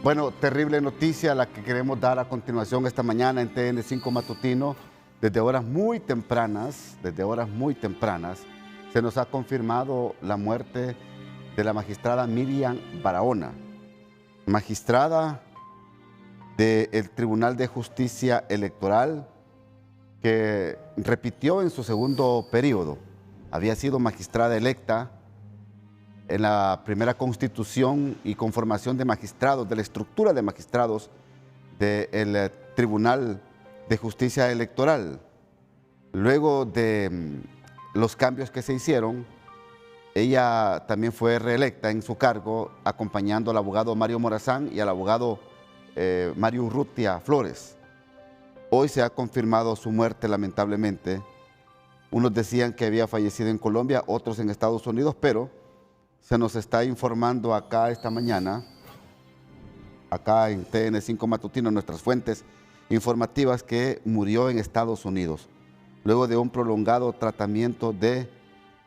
Bueno, terrible noticia la que queremos dar a continuación esta mañana en TN5 Matutino. Desde horas muy tempranas, se nos ha confirmado la muerte de la magistrada Miriam Barahona, magistrada del Tribunal de Justicia Electoral, que repitió en su segundo periodo. Había sido magistrada electa en la primera constitución y conformación de magistrados, de la estructura de magistrados del Tribunal de Justicia Electoral. Luego de los cambios que se hicieron, ella también fue reelecta en su cargo, acompañando al abogado Mario Morazán y al abogado Mario Urrutia Flores. Hoy se ha confirmado su muerte, lamentablemente. Unos decían que había fallecido en Colombia, otros en Estados Unidos, pero se nos está informando acá esta mañana, acá en TN5 Matutino, nuestras fuentes informativas, que murió en Estados Unidos, luego de un prolongado tratamiento de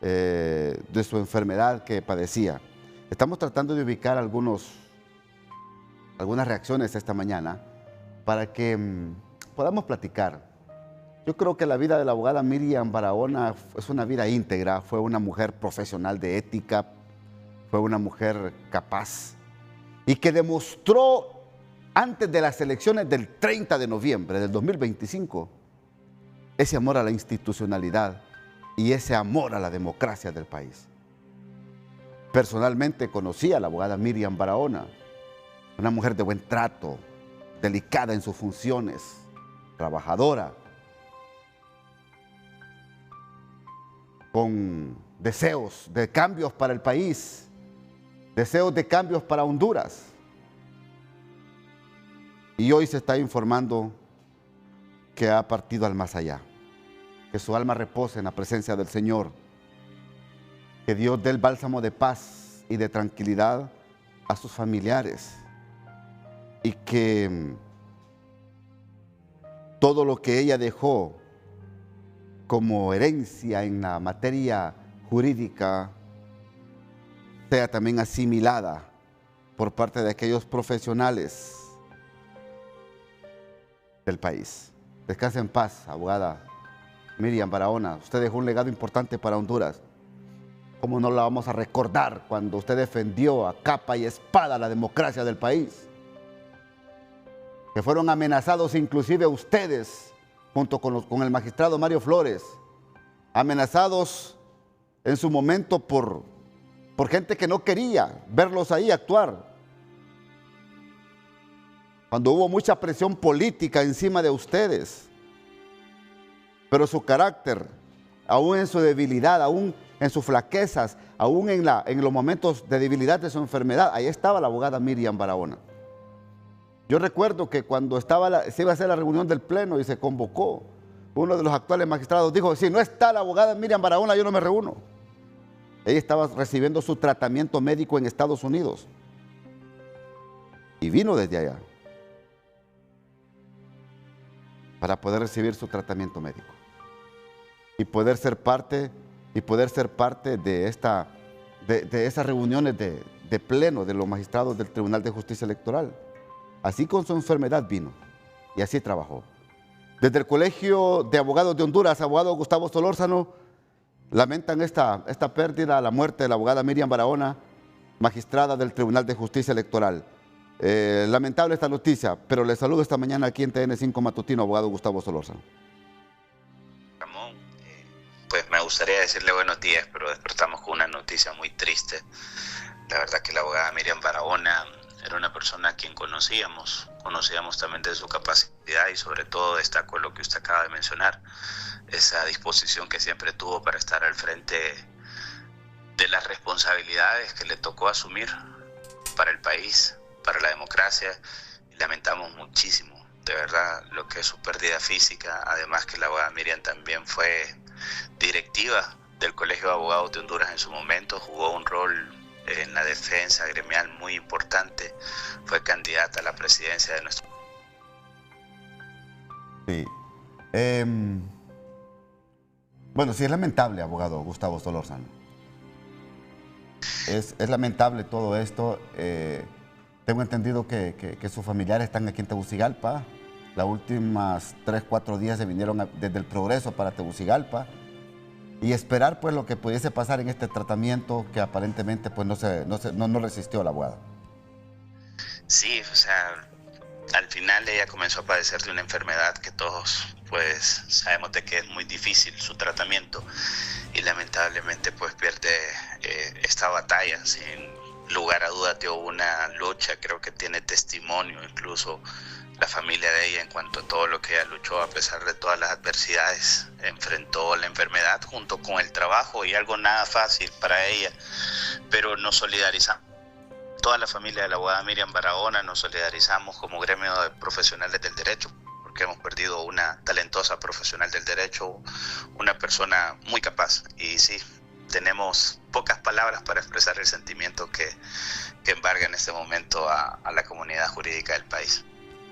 su enfermedad que padecía. Estamos tratando de ubicar algunas reacciones esta mañana para que podamos platicar. Yo creo que la vida de la abogada Miriam Barahona es una vida íntegra, fue una mujer profesional de ética, fue una mujer capaz y que demostró antes de las elecciones del 30 de noviembre del 2025 ese amor a la institucionalidad y ese amor a la democracia del país. Personalmente conocí a la abogada Miriam Barahona, una mujer de buen trato, delicada en sus funciones, trabajadora, con deseos de cambios para el país, deseos de cambios para Honduras. Y hoy se está informando que ha partido al más allá. Que su alma repose en la presencia del Señor. Que Dios dé el bálsamo de paz y de tranquilidad a sus familiares. Y que todo lo que ella dejó como herencia en la materia jurídica sea también asimilada por parte de aquellos profesionales del país. Descanse en paz, abogada Miriam Barahona. Usted dejó un legado importante para Honduras. ¿Cómo no la vamos a recordar cuando usted defendió a capa y espada la democracia del país? Que fueron amenazados inclusive ustedes, junto con el magistrado Mario Flores, amenazados en su momento por gente que no quería verlos ahí actuar. Cuando hubo mucha presión política encima de ustedes. Pero su carácter, aún en su debilidad, aún en sus flaquezas, aún en los momentos de debilidad de su enfermedad, ahí estaba la abogada Miriam Barahona. Yo recuerdo que cuando se iba a hacer la reunión del Pleno y se convocó, uno de los actuales magistrados dijo: si no está la abogada Miriam Barahona, yo no me reúno. Ella estaba recibiendo su tratamiento médico en Estados Unidos y vino desde allá para poder recibir su tratamiento médico y poder ser parte de esas reuniones de pleno de los magistrados del Tribunal de Justicia Electoral. Así con su enfermedad vino y así trabajó. Desde el Colegio de Abogados de Honduras, abogado Gustavo Solórzano, lamentan esta pérdida, la muerte de la abogada Miriam Barahona, magistrada del Tribunal de Justicia Electoral. Lamentable esta noticia, pero les saludo esta mañana aquí en TN5 Matutino, abogado Gustavo Solórzano. Ramón, pues me gustaría decirle buenos días, pero despertamos con una noticia muy triste. La verdad que la abogada Miriam Barahona era una persona a quien conocíamos también de su capacidad y sobre todo destacó lo que usted acaba de mencionar, esa disposición que siempre tuvo para estar al frente de las responsabilidades que le tocó asumir para el país, para la democracia, y lamentamos muchísimo, de verdad, lo que es su pérdida física. Además que la abogada Miriam también fue directiva del Colegio de Abogados de Honduras en su momento, jugó un rol en la defensa gremial muy importante, fue candidata a la presidencia de nuestro país. Sí. Bueno, sí, es lamentable, abogado Gustavo Solórzano. Es lamentable todo esto. Tengo entendido que sus familiares están aquí en Tegucigalpa. Las últimas 3, 4 días se vinieron desde el Progreso para Tegucigalpa. Y esperar pues lo que pudiese pasar en este tratamiento que aparentemente pues no resistió la abogada. Sí, o sea, al final ella comenzó a padecer de una enfermedad que todos pues sabemos de que es muy difícil su tratamiento, y lamentablemente pues pierde esta batalla. Sin lugar a dudas dio una lucha, creo que tiene testimonio incluso la familia de ella en cuanto a todo lo que ella luchó a pesar de todas las adversidades. Enfrentó la enfermedad junto con el trabajo, y algo nada fácil para ella, pero nos solidarizamos. Toda la familia de la abogada Miriam Barahona nos solidarizamos como gremio de profesionales del derecho, porque hemos perdido una talentosa profesional del derecho, una persona muy capaz. Y sí, tenemos pocas palabras para expresar el sentimiento que embarga en este momento a la comunidad jurídica del país.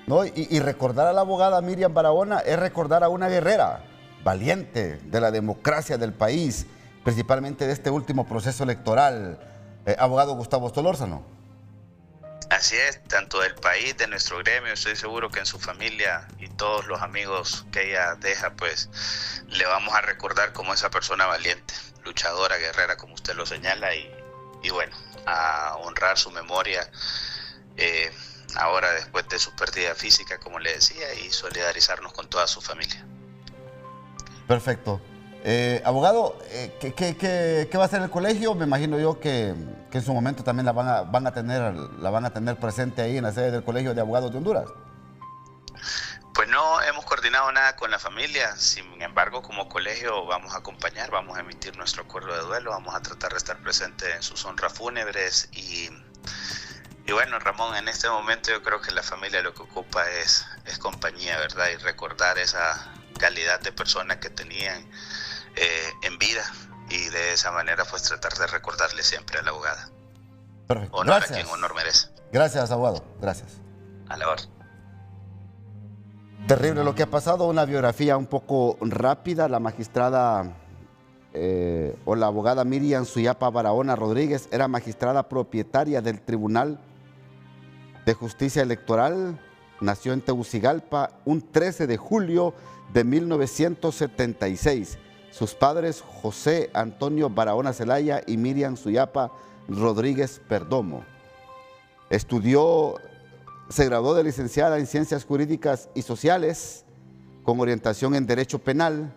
No, y recordar a la abogada Miriam Barahona es recordar a una guerrera valiente de la democracia del país, principalmente de este último proceso electoral. Abogado Gustavo Solórzano. Así es, tanto del país, de nuestro gremio, estoy seguro que en su familia y todos los amigos que ella deja, pues le vamos a recordar como esa persona valiente, luchadora, guerrera, como usted lo señala, y bueno, a honrar su memoria ahora después de su pérdida física, como le decía, y solidarizarnos con toda su familia. Perfecto. Abogado, ¿qué va a hacer el colegio? Me imagino yo que en su momento también la van a tener presente ahí en la sede del Colegio de Abogados de Honduras. Pues no hemos coordinado nada con la familia, sin embargo como colegio vamos a acompañar, vamos a emitir nuestro acuerdo de duelo, vamos a tratar de estar presentes en sus honras fúnebres y bueno, Ramón, en este momento yo creo que la familia lo que ocupa es compañía, ¿verdad? Y recordar esa calidad de persona que tenían en vida, y de esa manera pues tratar de recordarle siempre a la abogada. Perfecto. Honor Gracias. a quien honor merece. Gracias, abogado. Gracias. A la orden. Terrible lo que ha pasado, una biografía un poco rápida. La magistrada o la abogada Miriam Suyapa Barahona Rodríguez era magistrada propietaria del Tribunal de Justicia Electoral. Nació en Tegucigalpa un 13 de julio de 1976. Sus padres, José Antonio Barahona Zelaya y Miriam Suyapa Rodríguez Perdomo. Se graduó de licenciada en Ciencias Jurídicas y Sociales con orientación en Derecho Penal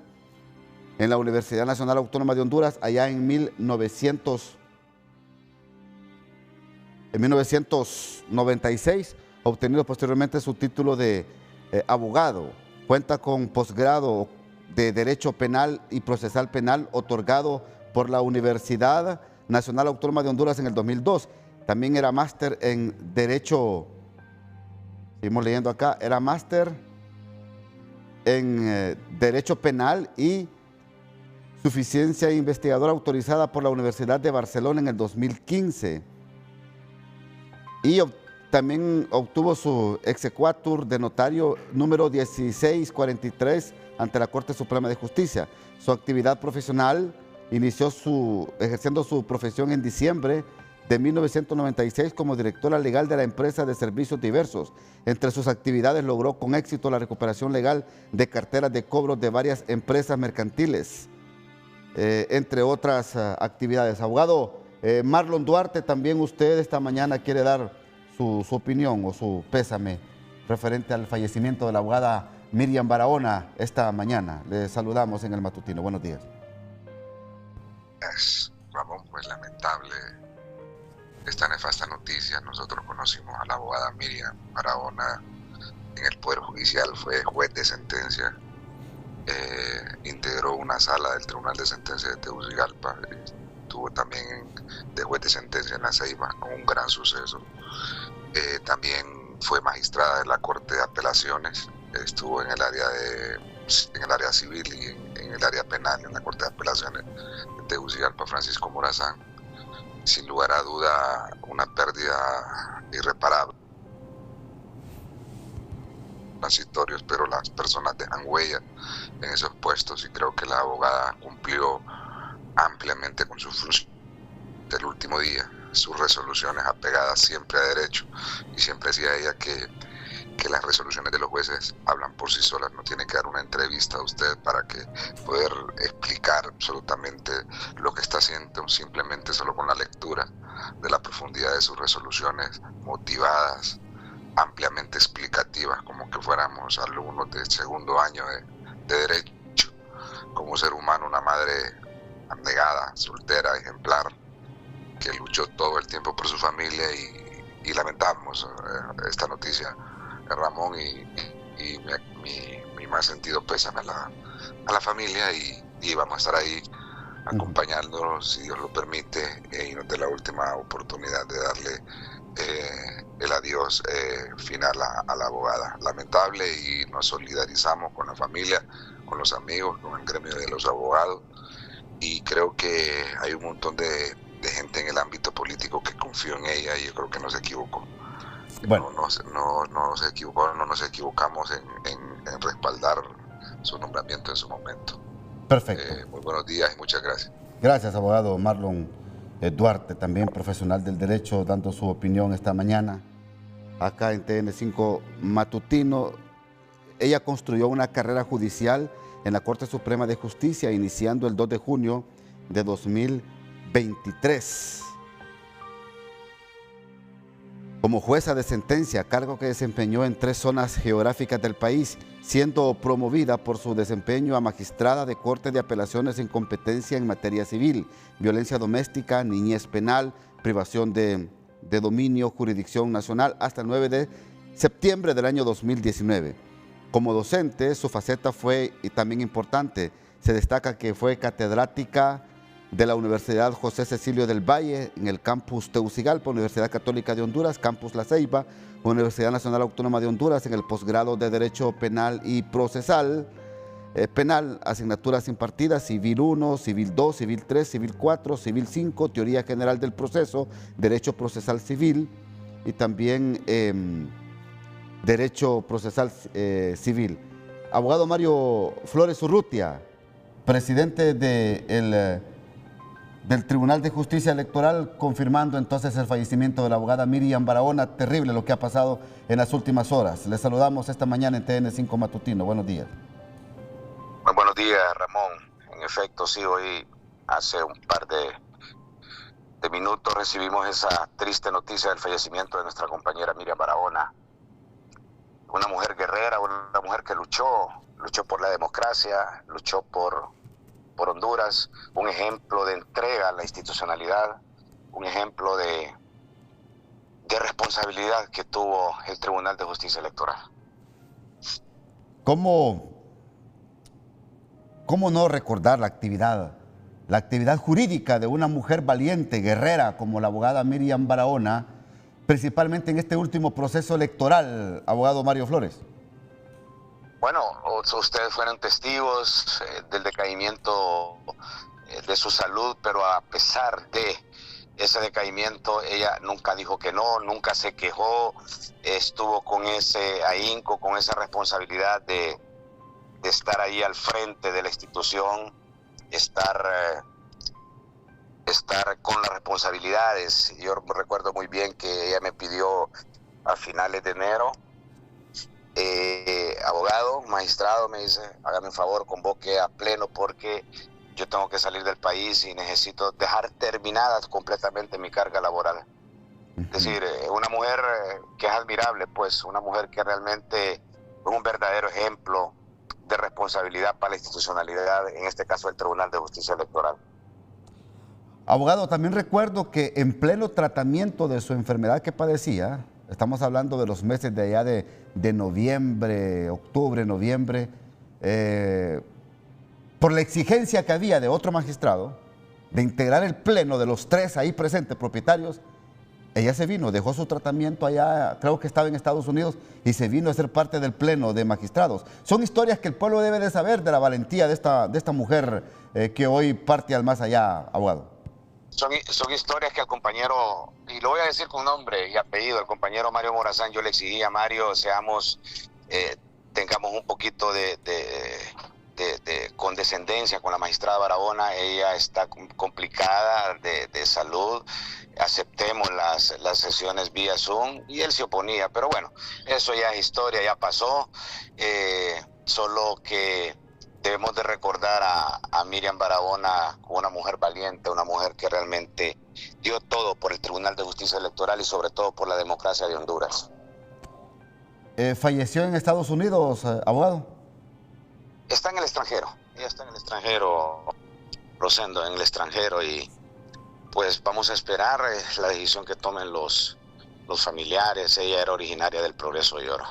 en la Universidad Nacional Autónoma de Honduras allá en 1996, obtenido posteriormente su título de abogado. Cuenta con posgrado de Derecho Penal y Procesal Penal otorgado por la Universidad Nacional Autónoma de Honduras en el 2002. También era máster en Derecho, seguimos leyendo acá, era máster en Derecho Penal y Suficiencia Investigadora autorizada por la Universidad de Barcelona en el 2015. Y también obtuvo su exequatur de notario número 1643 ante la Corte Suprema de Justicia. Su actividad profesional inició ejerciendo su profesión en diciembre de 1996 como directora legal de la empresa de servicios diversos. Entre sus actividades logró con éxito la recuperación legal de carteras de cobros de varias empresas mercantiles, entre otras actividades. Abogado Marlon Duarte, también usted esta mañana quiere dar su opinión o su pésame referente al fallecimiento de la abogada Miriam Barahona esta mañana. Le saludamos en el matutino. Buenos días. Ramón, pues lamentable esta nefasta noticia. Nosotros conocimos a la abogada Miriam Barahona en el Poder Judicial, fue juez de sentencia, integró una sala del Tribunal de Sentencia de Tegucigalpa, estuvo también de juez de sentencia en La Ceiba, un gran suceso. También fue magistrada de la Corte de Apelaciones, estuvo en el área civil y en el área penal en la Corte de Apelaciones de Tegucigalpa, Francisco Morazán. Sin lugar a duda, una pérdida irreparable. Transitorios, pero las personas dejan huella en esos puestos y creo que la abogada cumplió ampliamente con su función del último día. sus resoluciones apegadas siempre a derecho, y siempre decía ella que las resoluciones de los jueces hablan por sí solas, no tiene que dar una entrevista a usted para que poder explicar absolutamente lo que está haciendo, simplemente solo con la lectura de la profundidad de sus resoluciones, motivadas, ampliamente explicativas, como que fuéramos alumnos de segundo año de derecho. Como ser humano, una madre abnegada, soltera, ejemplar, que luchó todo el tiempo por su familia, y lamentamos esta noticia, Ramón, y mi más sentido pésame a la familia, y vamos a estar ahí acompañándolos, si Dios lo permite, y nos dé la última oportunidad de darle el adiós final a la abogada. Lamentable, y nos solidarizamos con la familia, con los amigos, con el gremio de los abogados, y creo que hay un montón de gente en el ámbito político que confió en ella, y yo creo que no se equivocó. Bueno. No nos equivocamos en respaldar su nombramiento en su momento. Perfecto. Muy buenos días y muchas gracias. Gracias, abogado Marlon Duarte, también profesional del derecho, dando su opinión esta mañana acá en TN5 Matutino. Ella construyó una carrera judicial en la Corte Suprema de Justicia, iniciando el 2 de junio de 2023. Como jueza de sentencia, cargo que desempeñó en 3 zonas geográficas del país, siendo promovida por su desempeño a magistrada de Corte de Apelaciones en competencia en materia civil, violencia doméstica, niñez penal, privación de dominio, jurisdicción nacional, hasta el 9 de septiembre del año 2019. Como docente, su faceta fue también importante. Se destaca que fue catedrática de la Universidad José Cecilio del Valle en el campus Tegucigalpa, Universidad Católica de Honduras, campus La Ceiba, Universidad Nacional Autónoma de Honduras en el posgrado de Derecho Penal y Procesal Penal, asignaturas impartidas: Civil 1, Civil 2, Civil 3, Civil 4, Civil 5, Teoría General del Proceso, Derecho Procesal Civil y también Derecho Procesal Civil. Abogado Mario Flores Urrutia, presidente del Tribunal de Justicia Electoral, confirmando entonces el fallecimiento de la abogada Miriam Barahona. Terrible lo que ha pasado en las últimas horas. Les saludamos esta mañana en TN5 Matutino. Buenos días. Muy buenos días, Ramón. En efecto, sí, hoy hace un par de minutos recibimos esa triste noticia del fallecimiento de nuestra compañera Miriam Barahona. Una mujer guerrera, una mujer que luchó por la democracia, luchó por Honduras, un ejemplo de entrega a la institucionalidad, un ejemplo de responsabilidad que tuvo el Tribunal de Justicia Electoral. ¿Cómo no recordar la actividad jurídica de una mujer valiente, guerrera, como la abogada Miriam Barahona, principalmente en este último proceso electoral, abogado Mario Flores? Bueno, ustedes fueron testigos del decaimiento de su salud, pero a pesar de ese decaimiento, ella nunca dijo que no, nunca se quejó, estuvo con ese ahínco, con esa responsabilidad de estar ahí al frente de la institución, estar con las responsabilidades. Yo recuerdo muy bien que ella me pidió a finales de enero, abogado, magistrado, me dice, hágame un favor, convoque a pleno porque yo tengo que salir del país y necesito dejar terminada completamente mi carga laboral. Es decir, una mujer que es admirable, pues, una mujer que realmente es un verdadero ejemplo de responsabilidad para la institucionalidad, en este caso el Tribunal de Justicia Electoral. Abogado, también recuerdo que en pleno tratamiento de su enfermedad que padecía, estamos hablando de los meses de allá de noviembre, octubre, noviembre, por la exigencia que había de otro magistrado de integrar el pleno de los 3 ahí presentes propietarios, ella se vino, dejó su tratamiento allá, creo que estaba en Estados Unidos, y se vino a ser parte del pleno de magistrados. Son historias que el pueblo debe de saber de la valentía de esta mujer que hoy parte al más allá, abogado. Son historias que al compañero, y lo voy a decir con nombre y apellido, el compañero Mario Morazán, yo le exigí a Mario, tengamos un poquito de de condescendencia con la magistrada Barahona. Ella está complicada de salud. Aceptemos las sesiones vía Zoom, y él se oponía, pero bueno, eso ya es historia, ya pasó. Solo que debemos de recordar a Miriam Barahona como una mujer valiente, una mujer que realmente dio todo por el Tribunal de Justicia Electoral y sobre todo por la democracia de Honduras. ¿Falleció en Estados Unidos, abogado? Está en el extranjero, ella está en el extranjero, Rosendo, en el extranjero, y pues vamos a esperar la decisión que tomen los familiares. Ella era originaria del Progreso y Oro.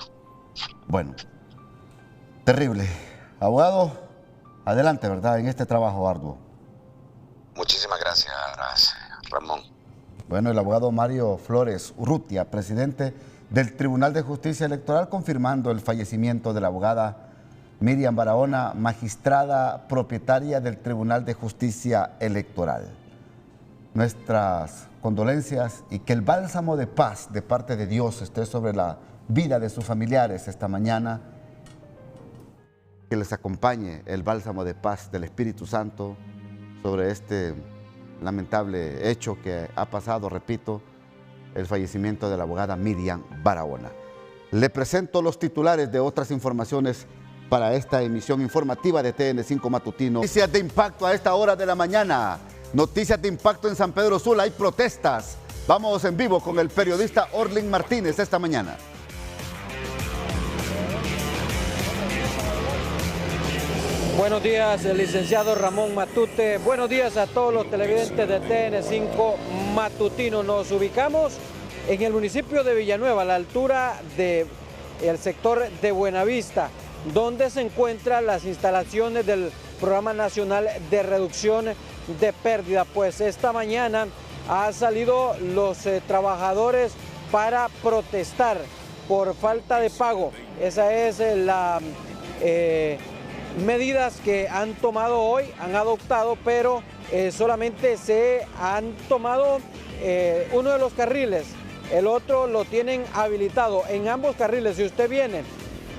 Bueno, terrible. Abogado, adelante, ¿verdad?, en este trabajo arduo. Muchísimas gracias, Ramón. Bueno, el abogado Mario Flores Urrutia, presidente del Tribunal de Justicia Electoral, confirmando el fallecimiento de la abogada Miriam Barahona, magistrada propietaria del Tribunal de Justicia Electoral. Nuestras condolencias y que el bálsamo de paz de parte de Dios esté sobre la vida de sus familiares esta mañana. Que les acompañe el bálsamo de paz del Espíritu Santo sobre este lamentable hecho que ha pasado, repito, el fallecimiento de la abogada Miriam Barahona. Le presento los titulares de otras informaciones para esta emisión informativa de TN5 Matutino. Noticias de impacto a esta hora de la mañana. Noticias de impacto en San Pedro Sula. Hay protestas. Vamos en vivo con el periodista Orlin Martínez esta mañana. Buenos días, el licenciado Ramón Matute. Buenos días a todos los televidentes de TN5 Matutino. Nos ubicamos en el municipio de Villanueva, a la altura del sector de Buenavista, donde se encuentran las instalaciones del Programa Nacional de Reducción de Pérdida. Pues esta mañana han salido los trabajadores para protestar por falta de pago. Esa es la medidas que han tomado hoy, han adoptado, pero solamente se han tomado uno de los carriles, el otro lo tienen habilitado. En ambos carriles, si usted viene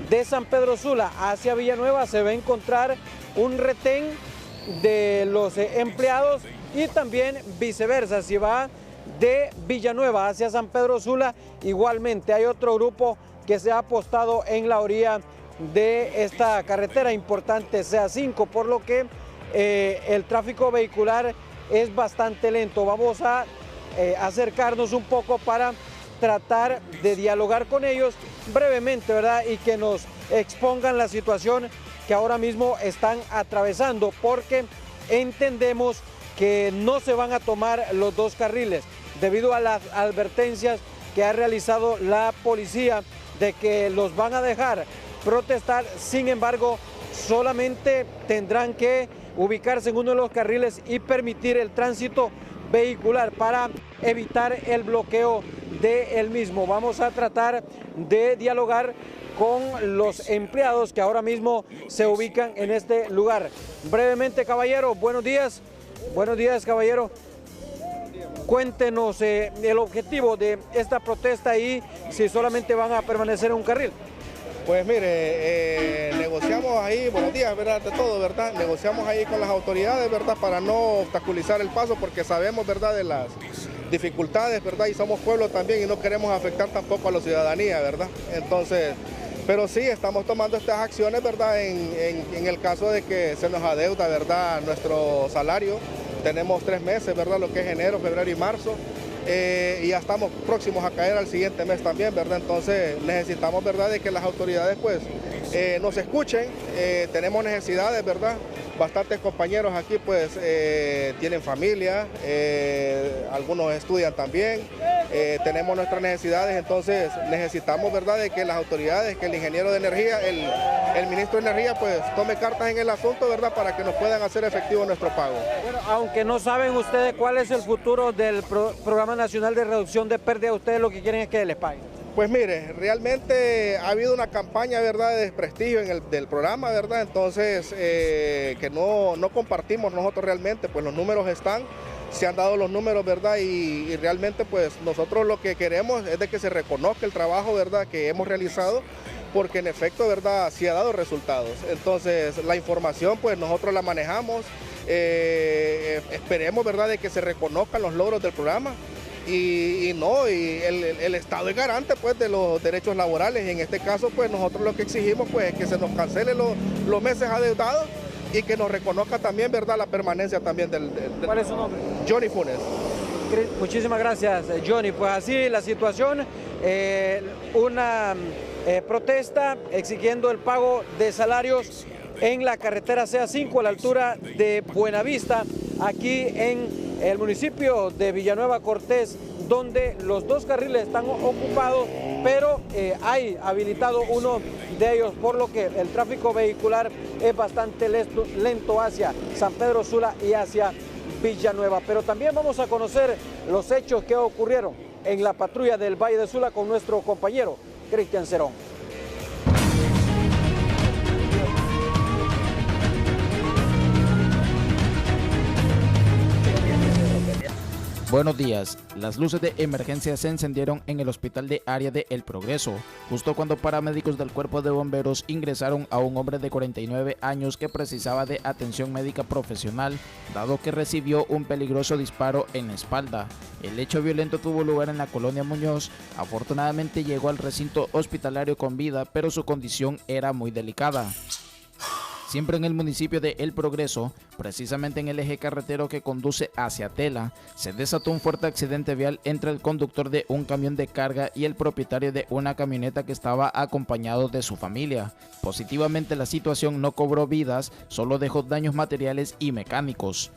de San Pedro Sula hacia Villanueva, se va a encontrar un retén de los empleados, y también viceversa, si va de Villanueva hacia San Pedro Sula, igualmente hay otro grupo que se ha apostado en la orilla de esta carretera importante CA5, por lo que el tráfico vehicular es bastante lento. Vamos a acercarnos un poco para tratar de dialogar con ellos brevemente, ¿verdad? Y que nos expongan la situación que ahora mismo están atravesando, porque entendemos que no se van a tomar los dos carriles debido a las advertencias que ha realizado la policía de que los van a dejar protestar. Sin embargo, solamente tendrán que ubicarse en uno de los carriles y permitir el tránsito vehicular para evitar el bloqueo del mismo. Vamos a tratar de dialogar con los empleados que ahora mismo se ubican en este lugar. Brevemente, caballero, buenos días. Buenos días, caballero. Cuéntenos el objetivo de esta protesta y si solamente van a permanecer en un carril. Pues mire, negociamos ahí, buenos días, ¿verdad? De todo, ¿verdad? Negociamos ahí con las autoridades, ¿verdad? Para no obstaculizar el paso, porque sabemos, ¿verdad?, de las dificultades, ¿verdad? Y somos pueblo también y no queremos afectar tampoco a la ciudadanía, ¿verdad? Entonces, pero sí, estamos tomando estas acciones, ¿verdad? En el caso de que se nos adeuda, ¿verdad?, nuestro salario. Tenemos 3 meses, ¿verdad?, lo que es enero, febrero y marzo. Y ya estamos próximos a caer al siguiente mes también, ¿verdad? Entonces necesitamos, ¿verdad?, de que las autoridades pues nos escuchen. Tenemos necesidades, ¿verdad? Bastantes compañeros aquí pues tienen familia, algunos estudian también, tenemos nuestras necesidades, entonces necesitamos, ¿verdad?, de que las autoridades, que el ingeniero de energía, el ministro de energía pues tome cartas en el asunto, ¿verdad?, para que nos puedan hacer efectivo nuestro pago. Bueno, aunque no saben ustedes cuál es el futuro del Programa Nacional de Reducción de Pérdida, ustedes lo que quieren es que les paguen. Pues mire, realmente ha habido una campaña, ¿verdad?, de desprestigio del programa, ¿verdad? Entonces, que no compartimos nosotros realmente, pues los números están, se han dado los números, ¿verdad? Y realmente pues nosotros lo que queremos es de que se reconozca el trabajo, ¿verdad?, que hemos realizado porque en efecto, ¿verdad?, sí ha dado resultados. Entonces, la información, pues nosotros la manejamos, esperemos, ¿verdad?, de que se reconozcan los logros del programa. Y el Estado es garante, pues, de los derechos laborales, y en este caso, pues nosotros lo que exigimos, pues, es que se nos cancelen los meses adeudados y que nos reconozca también, ¿verdad?, la permanencia también del ¿Cuál es su nombre? Johnny Funes. Muchísimas gracias, Johnny. Pues así la situación, una protesta exigiendo el pago de salarios en la carretera CA5 a la altura de Buenavista, aquí en el municipio de Villanueva Cortés, donde los dos carriles están ocupados, pero hay habilitado uno de ellos, por lo que el tráfico vehicular es bastante lento hacia San Pedro Sula y hacia Villanueva. Pero también vamos a conocer los hechos que ocurrieron en la patrulla del Valle de Sula con nuestro compañero Cristian Cerón. Buenos días. Las luces de emergencia se encendieron en el hospital de área de El Progreso, justo cuando paramédicos del cuerpo de bomberos ingresaron a un hombre de 49 años que precisaba de atención médica profesional, dado que recibió un peligroso disparo en la espalda. El hecho violento tuvo lugar en la colonia Muñoz. Afortunadamente llegó al recinto hospitalario con vida, pero su condición era muy delicada. Siempre en el municipio de El Progreso, precisamente en el eje carretero que conduce hacia Tela, se desató un fuerte accidente vial entre el conductor de un camión de carga y el propietario de una camioneta que estaba acompañado de su familia. Positivamente la situación no cobró vidas, solo dejó daños materiales y mecánicos.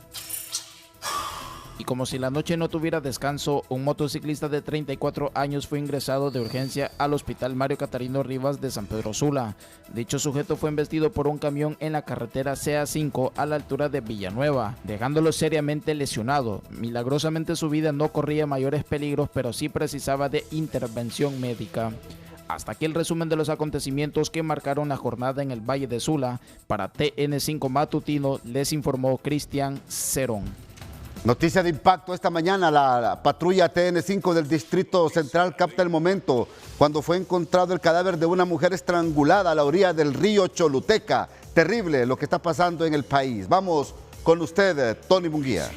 Y como si la noche no tuviera descanso, un motociclista de 34 años fue ingresado de urgencia al hospital Mario Catarino Rivas de San Pedro Sula. Dicho sujeto fue embestido por un camión en la carretera CA5 a la altura de Villanueva, dejándolo seriamente lesionado. Milagrosamente su vida no corría mayores peligros, pero sí precisaba de intervención médica. Hasta aquí el resumen de los acontecimientos que marcaron la jornada en el Valle de Sula. Para TN5 Matutino les informó Cristian Cerón. Noticia de impacto esta mañana, la patrulla TN5 del Distrito Central capta el momento cuando fue encontrado el cadáver de una mujer estrangulada a la orilla del río Choluteca. Terrible lo que está pasando en el país. Vamos con usted, Tony Munguía.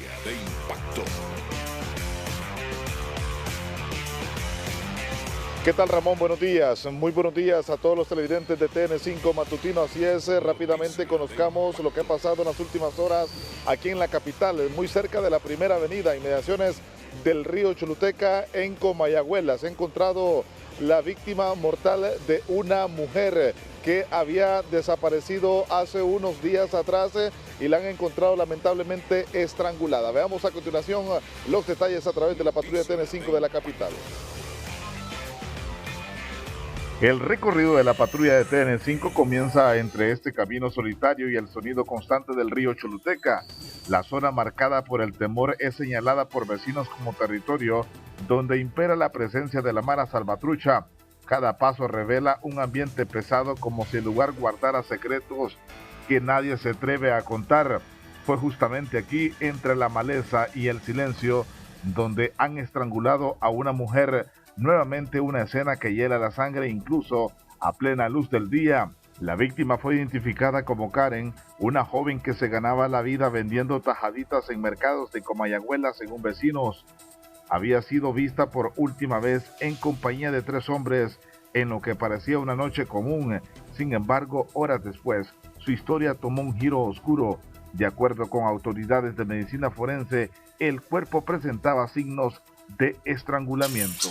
¿Qué tal, Ramón? Buenos días. Muy buenos días a todos los televidentes de TN5 Matutino. Así es, rápidamente conozcamos lo que ha pasado en las últimas horas aquí en la capital, muy cerca de la Primera Avenida, inmediaciones del río Choluteca en Comayagüela. Se ha encontrado la víctima mortal de una mujer que había desaparecido hace unos días atrás y la han encontrado lamentablemente estrangulada. Veamos a continuación los detalles a través de la patrulla TN5 de la capital. El recorrido de la patrulla de TN5 comienza entre este camino solitario y el sonido constante del río Choluteca. La zona marcada por el temor es señalada por vecinos como territorio donde impera la presencia de la mara salvatrucha. Cada paso revela un ambiente pesado, como si el lugar guardara secretos que nadie se atreve a contar. Fue justamente aquí, entre la maleza y el silencio, donde han estrangulado a una mujer. Nuevamente una escena que hiela la sangre incluso a plena luz del día. La víctima fue identificada como Karen, una joven que se ganaba la vida vendiendo tajaditas en mercados de Comayagüela, según vecinos. Había sido vista por última vez en compañía de 3 hombres en lo que parecía una noche común. Sin embargo, horas después, su historia tomó un giro oscuro. De acuerdo con autoridades de medicina forense, el cuerpo presentaba signos de estrangulamiento.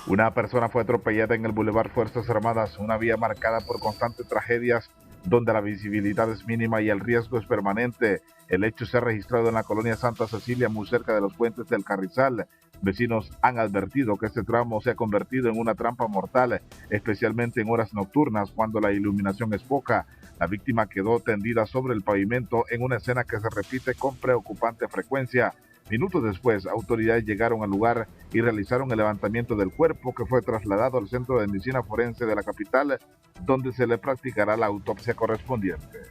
Una persona fue atropellada en el Boulevard Fuerzas Armadas, una vía marcada por constantes tragedias donde la visibilidad es mínima y el riesgo es permanente. El hecho se ha registrado en la colonia Santa Cecilia, muy cerca de los puentes del Carrizal. Vecinos han advertido que este tramo se ha convertido en una trampa mortal, especialmente en horas nocturnas cuando la iluminación es poca. La víctima quedó tendida sobre el pavimento en una escena que se repite con preocupante frecuencia. Minutos después, autoridades llegaron al lugar y realizaron el levantamiento del cuerpo, que fue trasladado al Centro de Medicina Forense de la capital, donde se le practicará la autopsia correspondiente.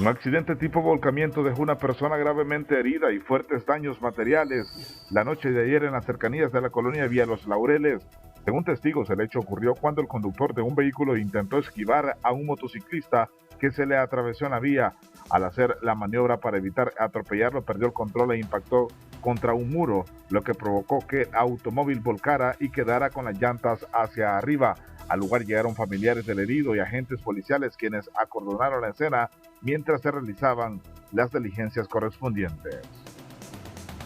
Un accidente tipo volcamiento dejó una persona gravemente herida y fuertes daños materiales la noche de ayer en las cercanías de la colonia Vía Los Laureles. Según testigos, el hecho ocurrió cuando el conductor de un vehículo intentó esquivar a un motociclista que se le atravesó en la vía. Al hacer la maniobra para evitar atropellarlo, perdió el control e impactó contra un muro, lo que provocó que el automóvil volcara y quedara con las llantas hacia arriba. Al lugar llegaron familiares del herido y agentes policiales, quienes acordonaron la escena mientras se realizaban las diligencias correspondientes.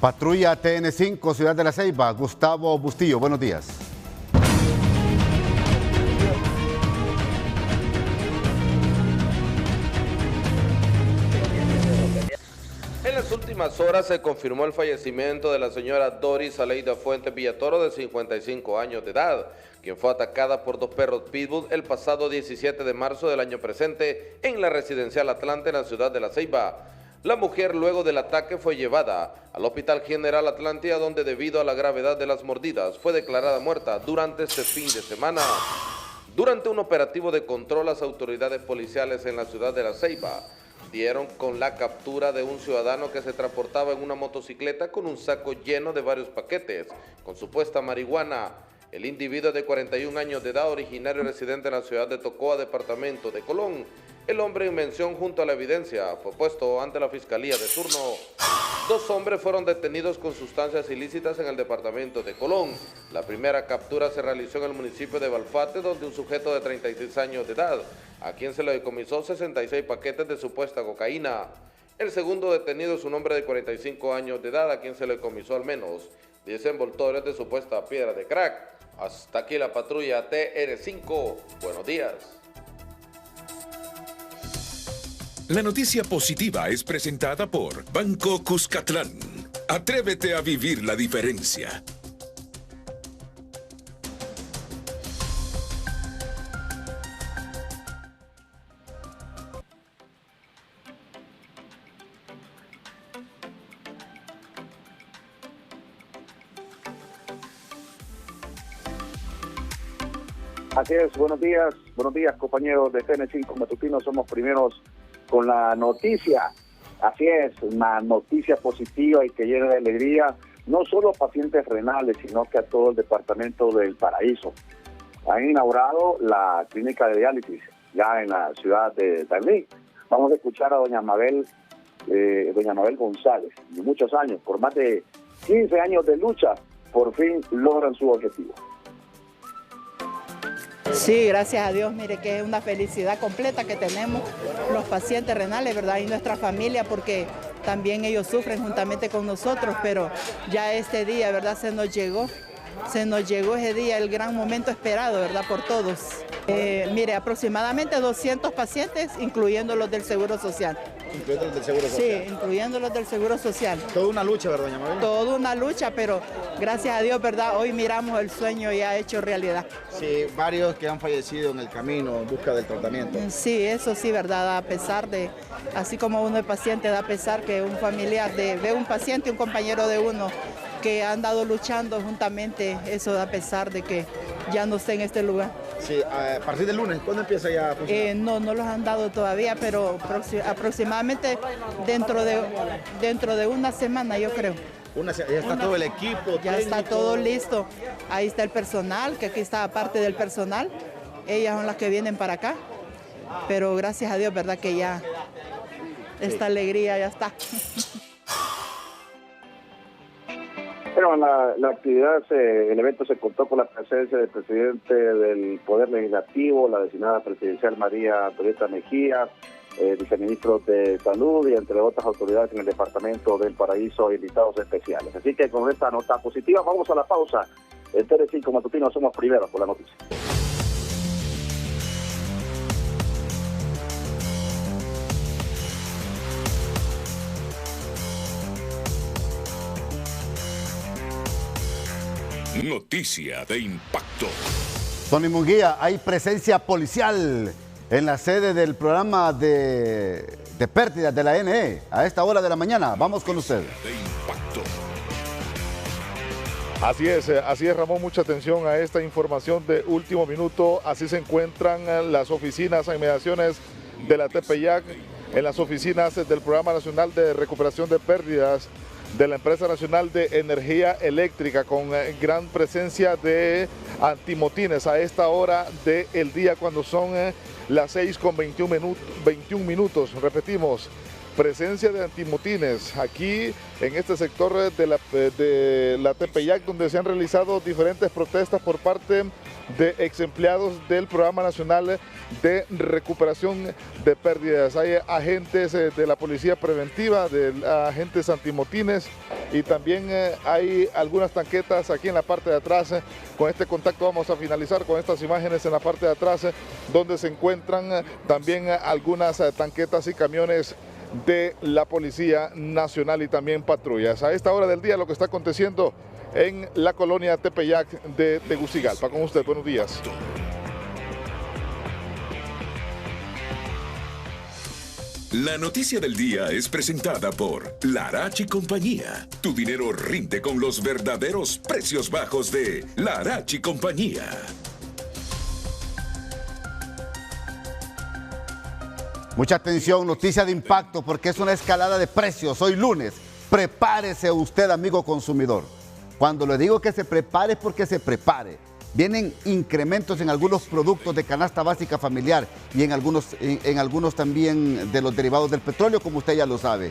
Patrulla TN5, Ciudad de la Ceiba, Gustavo Bustillo, buenos días. En las últimas horas se confirmó el fallecimiento de la señora Doris Aleida Fuentes Villatoro, de 55 años de edad, quien fue atacada por 2 perros pitbull el pasado 17 de marzo del año presente en la residencial Atlante en la ciudad de La Ceiba. La mujer, luego del ataque, fue llevada al Hospital General Atlántida, donde debido a la gravedad de las mordidas fue declarada muerta durante este fin de semana. Durante un operativo de control, las autoridades policiales en la ciudad de La Ceiba dieron con la captura de un ciudadano que se transportaba en una motocicleta con un saco lleno de varios paquetes con supuesta marihuana. El individuo de 41 años de edad, originario y residente en la ciudad de Tocoa, departamento de Colón. El hombre en mención junto a la evidencia fue puesto ante la fiscalía de turno. 2 hombres fueron detenidos con sustancias ilícitas en el departamento de Colón. La primera captura se realizó en el municipio de Balfate, donde un sujeto de 36 años de edad, a quien se le decomisó 66 paquetes de supuesta cocaína. El segundo detenido es un hombre de 45 años de edad, a quien se le decomisó al menos 10 envoltorios de supuesta piedra de crack. Hasta aquí la patrulla TN5. Buenos días. La noticia positiva es presentada por Banco Cuscatlán. Atrévete a vivir la diferencia. Así es, buenos días compañeros de TN5 Matutino, somos primeros con la noticia. Así es, una noticia positiva y que llena de alegría, no solo a pacientes renales, sino que a todo el departamento del Paraíso. Han inaugurado la clínica de diálisis ya en la ciudad de Dalí. Vamos a escuchar a doña Mabel González, de muchos años, por más de 15 años de lucha, por fin logran su objetivo. Sí, gracias a Dios, mire que es una felicidad completa que tenemos los pacientes renales, ¿verdad? Y nuestra familia, porque también ellos sufren juntamente con nosotros, pero ya este día, ¿verdad? Se nos llegó ese día, el gran momento esperado, ¿verdad? Por todos. Mire, aproximadamente 200 pacientes, incluyendo los del Seguro Social. ¿Incluyendo los del Seguro Social? Sí, incluyendo los del Seguro Social. Toda una lucha, ¿verdad, doña Mabel? Toda una lucha, pero gracias a Dios, ¿verdad? Hoy miramos el sueño ya hecho realidad. Sí, varios que han fallecido en el camino en busca del tratamiento. Sí, eso sí, ¿verdad? A pesar de, así como uno es paciente, da pesar que un familiar de un paciente, un compañero de uno, que han dado luchando juntamente, eso da pesar de que ya no esté en este lugar. Sí, a partir del lunes, ¿cuándo empieza ya a funcionar? No los han dado todavía, pero aproximadamente dentro de una semana, yo creo. Ya está todo el equipo ya técnico. Está todo listo. Ahí está el personal, que aquí está parte del personal. Ellas son las que vienen para acá. Pero gracias a Dios, ¿verdad? Que ya esta alegría ya está. Bueno, la actividad, el evento se contó con la presencia del presidente del Poder Legislativo, la designada presidencial María Antonieta Mejía, viceministros de Salud y entre otras autoridades en el departamento del Paraíso e invitados especiales. Así que con esta nota positiva vamos a la pausa. En TN5 Matutino somos primeros por la noticia. Noticia de impacto. Tony Munguía, hay presencia policial en la sede del programa de pérdidas de la NE a esta hora de la mañana. Vamos con usted. Así es, Ramón, mucha atención a esta información de último minuto. Así se encuentran las oficinas a inmediaciones de la Tepeyac, en las oficinas del Programa Nacional de Recuperación de Pérdidas de la Empresa Nacional de Energía Eléctrica, con gran presencia de antimotines a esta hora del día cuando son las 6:21 minutos. Repetimos, presencia de antimotines aquí en este sector de la Tepeyac, donde se han realizado diferentes protestas por parte de ex empleados del Programa Nacional de Recuperación de Pérdidas. Hay agentes de la Policía Preventiva, de agentes antimotines, y también hay algunas tanquetas aquí en la parte de atrás. Con este contacto vamos a finalizar con estas imágenes en la parte de atrás, donde se encuentran también algunas tanquetas y camiones de la Policía Nacional y también patrullas. A esta hora del día lo que está aconteciendo en la colonia Tepeyac de Tegucigalpa. Con usted, buenos días. La noticia del día es presentada por Larache y Compañía. Tu dinero rinde con los verdaderos precios bajos de Larache y Compañía. Mucha atención, noticia de impacto porque es una escalada de precios. Hoy lunes, prepárese usted, amigo consumidor. Cuando le digo que se prepare es porque se prepare. Vienen incrementos en algunos productos de canasta básica familiar y en algunos también de los derivados del petróleo, como usted ya lo sabe.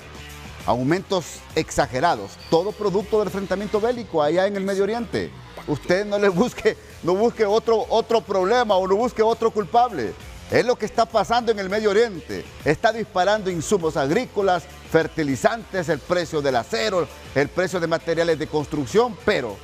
Aumentos exagerados, todo producto del enfrentamiento bélico allá en el Medio Oriente. Usted no busque otro problema o no busque otro culpable. Es lo que está pasando en el Medio Oriente. Está disparando insumos agrícolas, fertilizantes, el precio del acero, el precio de materiales de construcción, pero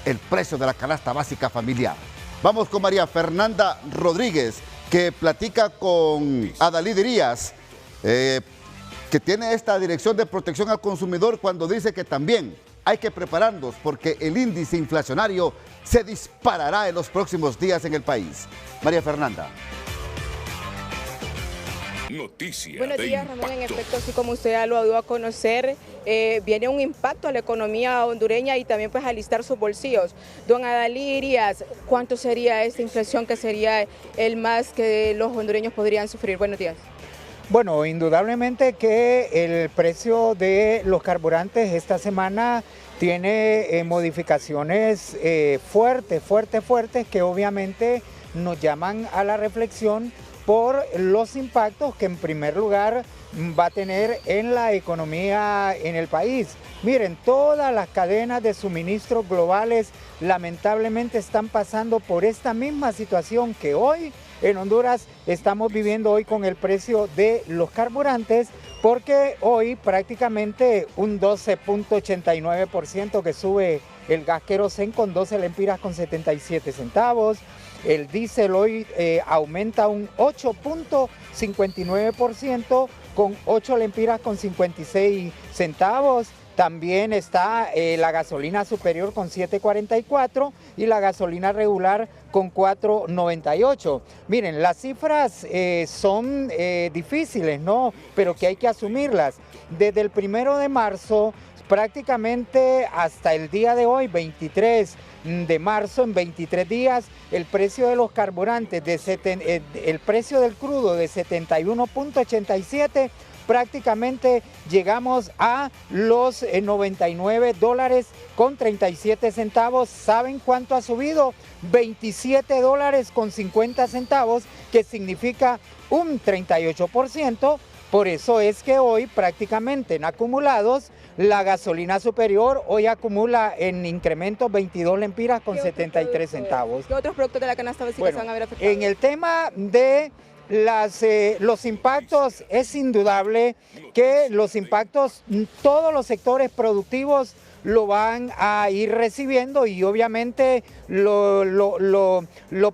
el precio de la canasta básica familiar. Vamos con María Fernanda Rodríguez, que platica con Adalí Díaz, que tiene esta Dirección de Protección al Consumidor, cuando dice que también hay que prepararnos porque el índice inflacionario se disparará en los próximos días en el país. María Fernanda. Noticia. Buenos días, Ramón. En efecto, así como usted ya lo dio a conocer, viene un impacto a la economía hondureña y también pues a alistar sus bolsillos. Don Adalí Díaz, ¿cuánto sería esta inflación que sería el más que los hondureños podrían sufrir? Buenos días. Bueno, indudablemente que el precio de los carburantes esta semana tiene modificaciones fuertes que obviamente nos llaman a la reflexión por los impactos que en primer lugar va a tener en la economía en el país. Miren, todas las cadenas de suministro globales lamentablemente están pasando por esta misma situación que hoy en Honduras estamos viviendo hoy con el precio de los carburantes, porque hoy prácticamente un 12.89% que sube el gas querosén con 12 lempiras con 77 centavos. El diésel hoy aumenta un 8.59% con 8 lempiras con 56 centavos. También está la gasolina superior con 7.44 y la gasolina regular con 4.98. Miren, las cifras son difíciles, ¿no? Pero que hay que asumirlas. Desde el 1 de marzo, prácticamente hasta el día de hoy, 23 de marzo, en 23 días, el precio de los carburantes, el precio del crudo de 71.87, prácticamente llegamos a los $99.37. ¿Saben cuánto ha subido? $27.50, que significa un 38%. Por eso es que hoy prácticamente en acumulados la gasolina superior hoy acumula en incremento 22 lempiras con 73 centavos. ¿Qué otros productos de la canasta básica se van a ver afectados? En el tema de los impactos, es indudable que los impactos, todos los sectores productivos lo van a ir recibiendo y obviamente lo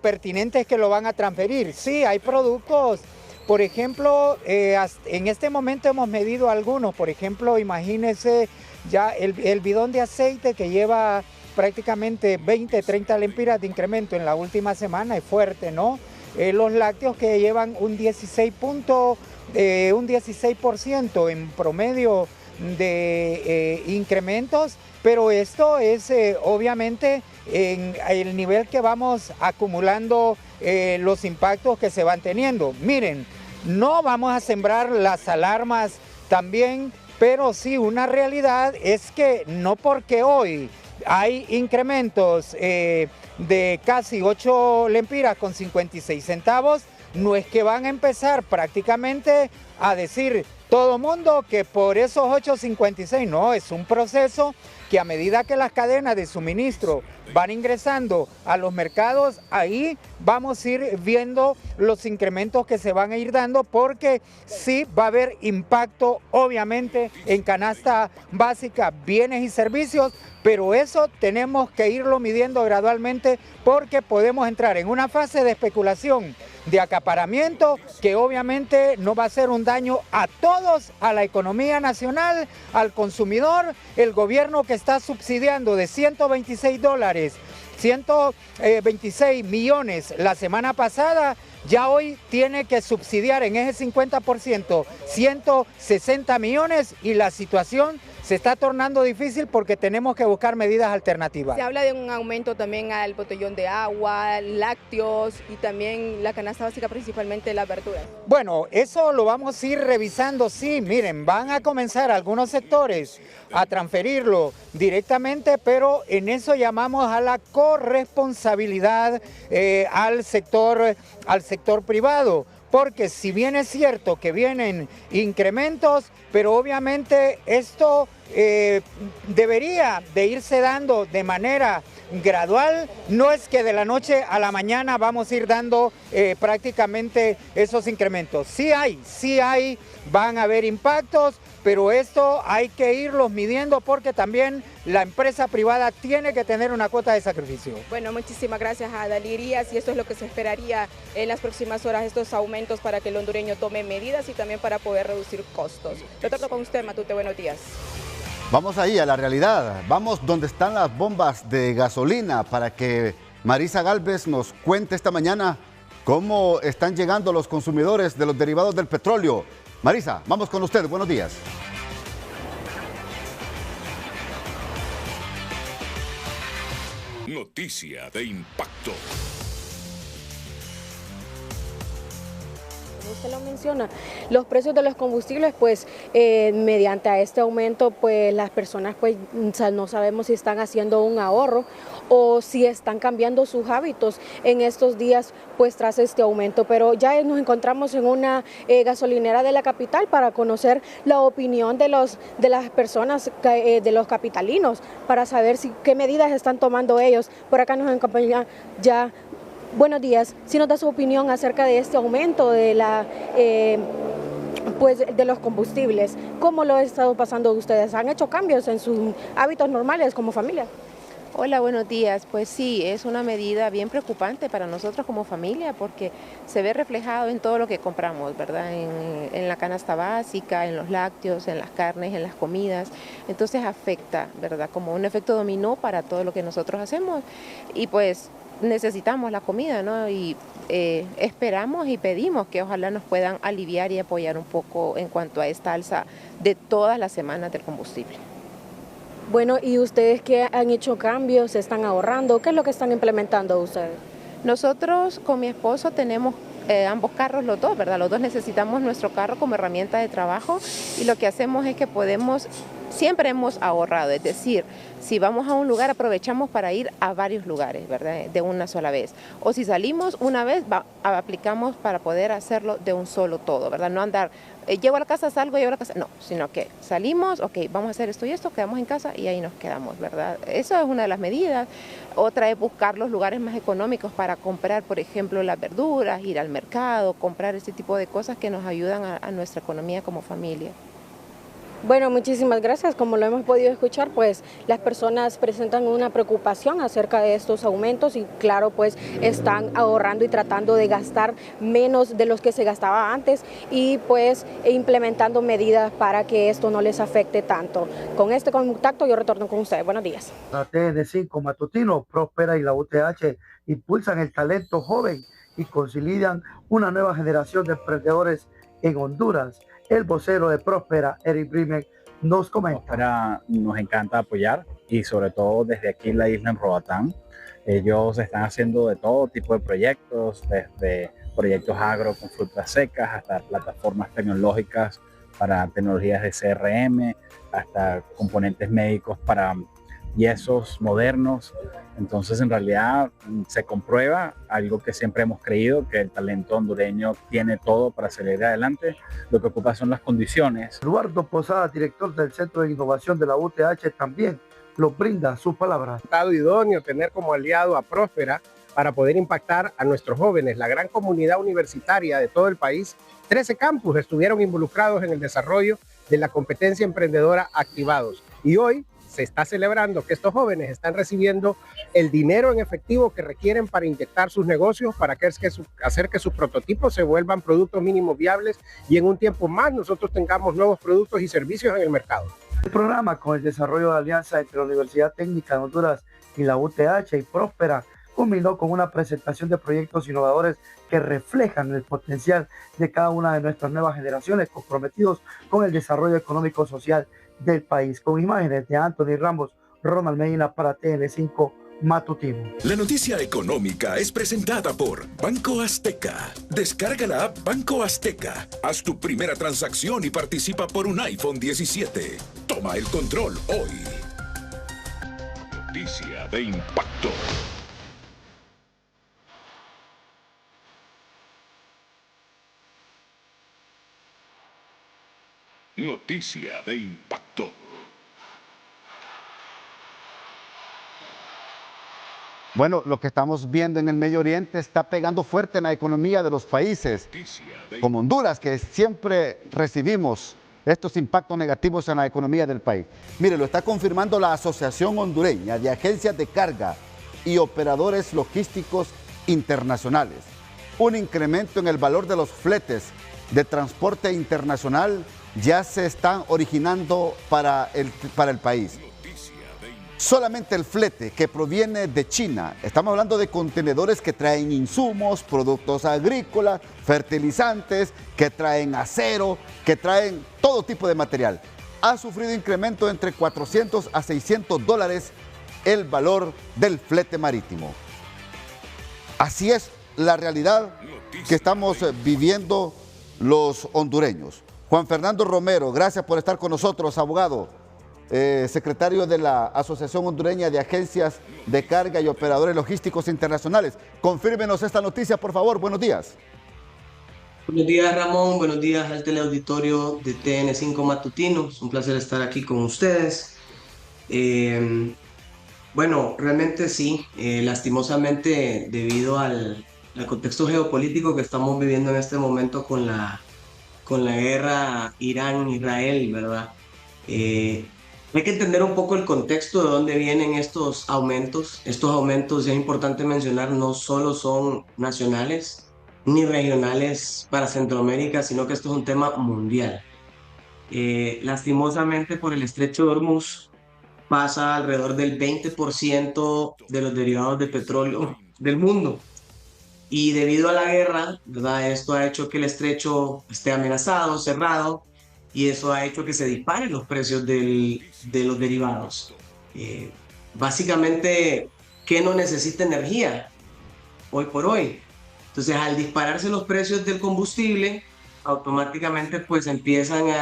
pertinente es que lo van a transferir. Sí, hay productos. Por ejemplo, en este momento hemos medido algunos. Por ejemplo, imagínense ya el bidón de aceite que lleva prácticamente 20, 30 lempiras de incremento en la última semana, es fuerte, ¿no? Los lácteos que llevan un 16% en promedio de incrementos, pero esto es obviamente en el nivel que vamos acumulando los impactos que se van teniendo. Miren, no vamos a sembrar las alarmas también, pero sí una realidad es que no porque hoy hay incrementos de casi 8 lempiras con 56 centavos. No es que van a empezar prácticamente a decir todo mundo que por esos 8.56, no, es un proceso que a medida que las cadenas de suministro van ingresando a los mercados, ahí vamos a ir viendo los incrementos que se van a ir dando, porque sí va a haber impacto obviamente en canasta básica, bienes y servicios, pero eso tenemos que irlo midiendo gradualmente, porque podemos entrar en una fase de especulación, de acaparamiento, que obviamente no va a ser un daño a todos, a la economía nacional, al consumidor. El gobierno que está subsidiando de $126, 126 millones la semana pasada, ya hoy tiene que subsidiar en ese 50% 160 millones, y la situación se está tornando difícil porque tenemos que buscar medidas alternativas. Se habla de un aumento también al botellón de agua, lácteos y también la canasta básica, principalmente las verduras. Bueno, eso lo vamos a ir revisando, sí, miren, van a comenzar algunos sectores a transferirlo directamente, pero en eso llamamos a la corresponsabilidad al sector privado. Porque si bien es cierto que vienen incrementos, pero obviamente esto debería de irse dando de manera gradual. No es que de la noche a la mañana vamos a ir dando prácticamente esos incrementos. Sí hay, van a haber impactos, pero esto hay que irlos midiendo, porque también la empresa privada tiene que tener una cuota de sacrificio. Bueno, muchísimas gracias a Adalírias, y esto es lo que se esperaría en las próximas horas, estos aumentos para que el hondureño tome medidas y también para poder reducir costos. Retorno con usted, Matute, buenos días. Vamos ahí a la realidad, vamos donde están las bombas de gasolina para que Marisa Gálvez nos cuente esta mañana cómo están llegando los consumidores de los derivados del petróleo. Marisa, vamos con usted, buenos días. Noticia de impacto. Usted lo menciona, los precios de los combustibles, pues mediante a este aumento, pues las personas pues no sabemos si están haciendo un ahorro o si están cambiando sus hábitos en estos días, pues tras este aumento. Pero ya nos encontramos en una gasolinera de la capital para conocer la opinión de las personas, de los capitalinos, para saber qué medidas están tomando ellos. Por acá nos acompaña ya. Buenos días, si nos da su opinión acerca de este aumento de de los combustibles. ¿Cómo lo han estado pasando ustedes? ¿Han hecho cambios en sus hábitos normales como familia? Hola, buenos días. Pues sí, es una medida bien preocupante para nosotros como familia, porque se ve reflejado en todo lo que compramos, ¿verdad? En la canasta básica, en los lácteos, en las carnes, en las comidas. Entonces afecta, ¿verdad? Como un efecto dominó para todo lo que nosotros hacemos. Y pues necesitamos la comida, ¿no? Y esperamos y pedimos que ojalá nos puedan aliviar y apoyar un poco en cuanto a esta alza de todas las semanas del combustible. Bueno, ¿y ustedes qué han hecho cambios? ¿Están ahorrando? ¿Qué es lo que están implementando ustedes? Nosotros con mi esposo tenemos ambos carros, los dos, ¿verdad? Los dos necesitamos nuestro carro como herramienta de trabajo, y lo que hacemos es que siempre hemos ahorrado, es decir, si vamos a un lugar aprovechamos para ir a varios lugares, ¿verdad? De una sola vez. O si salimos una vez, aplicamos para poder hacerlo de un solo todo, ¿verdad? No andar, llego a la casa, salgo, llego a la casa, no, sino que salimos, ok, vamos a hacer esto y esto, quedamos en casa y ahí nos quedamos, ¿verdad? Eso es una de las medidas. Otra es buscar los lugares más económicos para comprar, por ejemplo, las verduras, ir al mercado, comprar ese tipo de cosas que nos ayudan a nuestra economía como familia. Bueno, muchísimas gracias. Como lo hemos podido escuchar, pues las personas presentan una preocupación acerca de estos aumentos y claro, pues están ahorrando y tratando de gastar menos de los que se gastaba antes y pues implementando medidas para que esto no les afecte tanto. Con este contacto yo retorno con ustedes. Buenos días. La TN5 Matutino, Próspera y la UTH impulsan el talento joven y concilian una nueva generación de emprendedores en Honduras. El vocero de Próspera, Eric Brimer, nos comenta. Próspera nos encanta apoyar y sobre todo desde aquí en la isla en Roatán. Ellos están haciendo de todo tipo de proyectos, desde proyectos agro con frutas secas hasta plataformas tecnológicas para tecnologías de CRM, hasta componentes médicos para yesos modernos. Entonces, en realidad, se comprueba algo que siempre hemos creído, que el talento hondureño tiene todo para salir adelante. Lo que ocupa son las condiciones. Eduardo Posada, director del Centro de Innovación de la UTH, también lo brinda sus palabras. Estado idóneo tener como aliado a Próspera para poder impactar a nuestros jóvenes. La gran comunidad universitaria de todo el país, 13 campus estuvieron involucrados en el desarrollo de la competencia emprendedora Activados. Y hoy se está celebrando que estos jóvenes están recibiendo el dinero en efectivo que requieren para inyectar sus negocios, para hacer que sus prototipos se vuelvan productos mínimos viables y en un tiempo más nosotros tengamos nuevos productos y servicios en el mercado. El programa, con el desarrollo de alianza entre la Universidad Técnica de Honduras y la UTH y Próspera, culminó con una presentación de proyectos innovadores que reflejan el potencial de cada una de nuestras nuevas generaciones comprometidos con el desarrollo económico social del país. Con imágenes de Anthony Ramos, Ronald Medina para TN5 Matutino. La noticia económica es presentada por Banco Azteca. Descarga la app Banco Azteca. Haz tu primera transacción y participa por un iPhone 17. Toma el control hoy. Noticia de impacto. Noticia de impacto. Bueno, lo que estamos viendo en el Medio Oriente está pegando fuerte en la economía de los países, como Honduras, que siempre recibimos estos impactos negativos en la economía del país. Mire, lo está confirmando la Asociación Hondureña de Agencias de Carga y Operadores Logísticos Internacionales. Un incremento en el valor de los fletes de transporte internacional ya se están originando para el país. Solamente el flete que proviene de China, estamos hablando de contenedores que traen insumos, productos agrícolas, fertilizantes, que traen acero, que traen todo tipo de material. Ha sufrido incremento entre 400 a 600 dólares el valor del flete marítimo. Así es la realidad que estamos viviendo los hondureños. Juan Fernando Romero, gracias por estar con nosotros, abogado, secretario de la Asociación Hondureña de Agencias de Carga y Operadores Logísticos Internacionales. Confírmenos esta noticia, por favor. Buenos días. Buenos días, Ramón. Buenos días al teleauditorio de TN5 Matutino. Es un placer estar aquí con ustedes. Bueno, realmente sí, lastimosamente debido al contexto geopolítico que estamos viviendo en este momento con la guerra Irán-Israel, ¿verdad? Hay que entender un poco el contexto de dónde vienen estos aumentos. Estos aumentos, es importante mencionar, no solo son nacionales ni regionales para Centroamérica, sino que esto es un tema mundial. Lastimosamente, por el estrecho de Hormuz pasa alrededor del 20% de los derivados de petróleo del mundo. Y debido a la guerra, ¿verdad? Esto ha hecho que el estrecho esté amenazado, cerrado, y eso ha hecho que se disparen los precios de los derivados. Básicamente, ¿qué no necesita energía hoy por hoy? Entonces, al dispararse los precios del combustible, automáticamente pues empezamos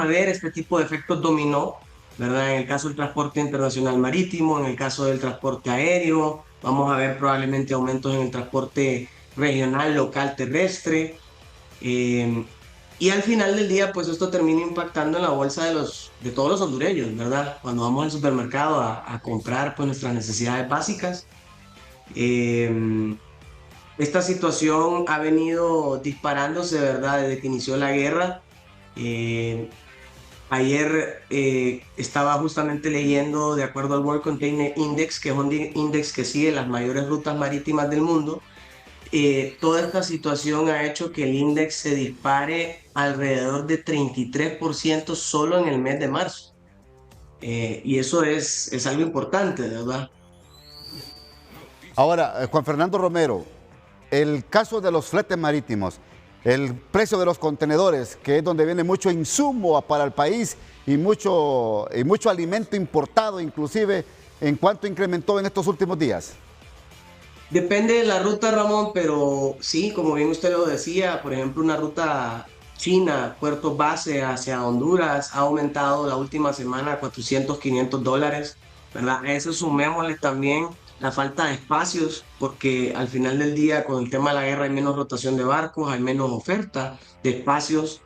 a ver este tipo de efectos dominó, ¿verdad? En el caso del transporte internacional marítimo, en el caso del transporte aéreo, vamos a ver probablemente aumentos en el transporte regional, local, terrestre. Y al final del día, pues esto termina impactando en la bolsa de todos los hondureños, ¿verdad? Cuando vamos al supermercado a comprar pues, nuestras necesidades básicas. Esta situación ha venido disparándose, ¿verdad? Desde que inició la guerra. Ayer estaba justamente leyendo, de acuerdo al World Container Index, que es un índice que sigue las mayores rutas marítimas del mundo, toda esta situación ha hecho que el índice se dispare alrededor de 33% solo en el mes de marzo. Y eso es algo importante, ¿verdad? Ahora, Juan Fernando Romero, el caso de los fletes marítimos, el precio de los contenedores, que es donde viene mucho insumo para el país y mucho alimento importado inclusive, ¿en cuánto incrementó en estos últimos días? Depende de la ruta, Ramón, pero sí, como bien usted lo decía, por ejemplo, una ruta China, puertos base hacia Honduras, ha aumentado la última semana a $400, $500, ¿verdad? A eso sumémosle también la falta de espacios, porque al final del día con el tema de la guerra hay menos rotación de barcos, hay menos oferta de espacios.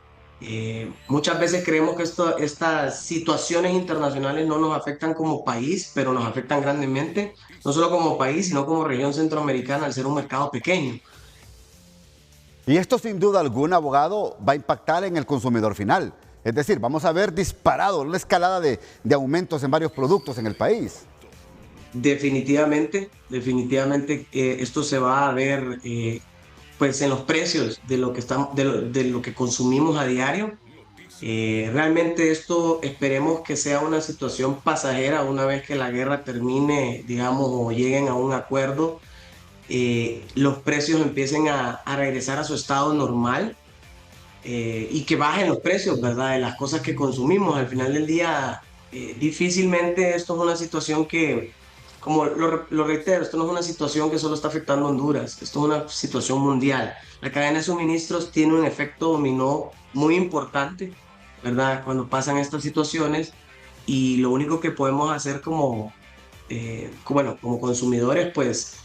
Muchas veces creemos que estas situaciones internacionales no nos afectan como país, pero nos afectan grandemente, no solo como país, sino como región centroamericana, al ser un mercado pequeño. Y esto sin duda alguna, abogado, va a impactar en el consumidor final. Es decir, vamos a ver disparado una escalada de aumentos en varios productos en el país. Definitivamente, esto se va a ver pues en los precios de lo que de lo que consumimos a diario. Realmente esto esperemos que sea una situación pasajera una vez que la guerra termine, digamos, o lleguen a un acuerdo. Los precios empiecen a regresar a su estado normal y que bajen los precios, ¿verdad? De las cosas que consumimos. Al final del día, difícilmente esto es una situación que, como lo reitero, esto no es una situación que solo está afectando a Honduras, esto es una situación mundial. La cadena de suministros tiene un efecto dominó muy importante, ¿verdad? Cuando pasan estas situaciones, y lo único que podemos hacer como consumidores, pues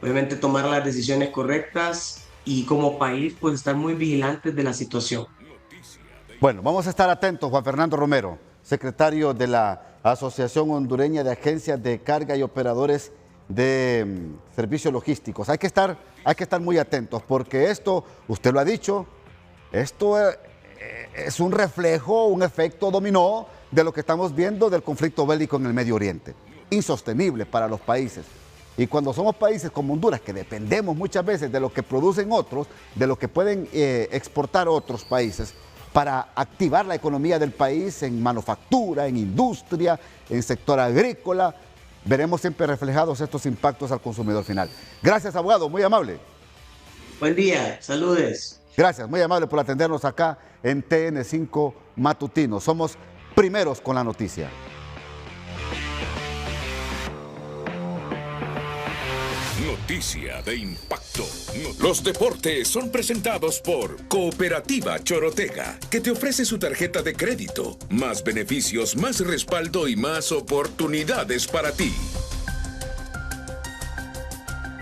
obviamente tomar las decisiones correctas y como país pues estar muy vigilantes de la situación. Bueno, vamos a estar atentos. Juan Fernando Romero, secretario de la Asociación Hondureña de Agencias de Carga y Operadores de Servicios Logísticos. Hay que estar muy atentos porque esto, usted lo ha dicho, esto es un reflejo, un efecto dominó de lo que estamos viendo del conflicto bélico en el Medio Oriente. Insostenible para los países. Y cuando somos países como Honduras, que dependemos muchas veces de lo que producen otros, de lo que pueden exportar otros países, para activar la economía del país en manufactura, en industria, en sector agrícola, veremos siempre reflejados estos impactos al consumidor final. Gracias, abogado, muy amable. Buen día, saludes. Gracias, muy amable por atendernos acá en TN5 Matutino. Somos primeros con la noticia. Noticia de impacto. Los deportes son presentados por Cooperativa Chorotega, que te ofrece su tarjeta de crédito. Más beneficios, más respaldo y más oportunidades para ti.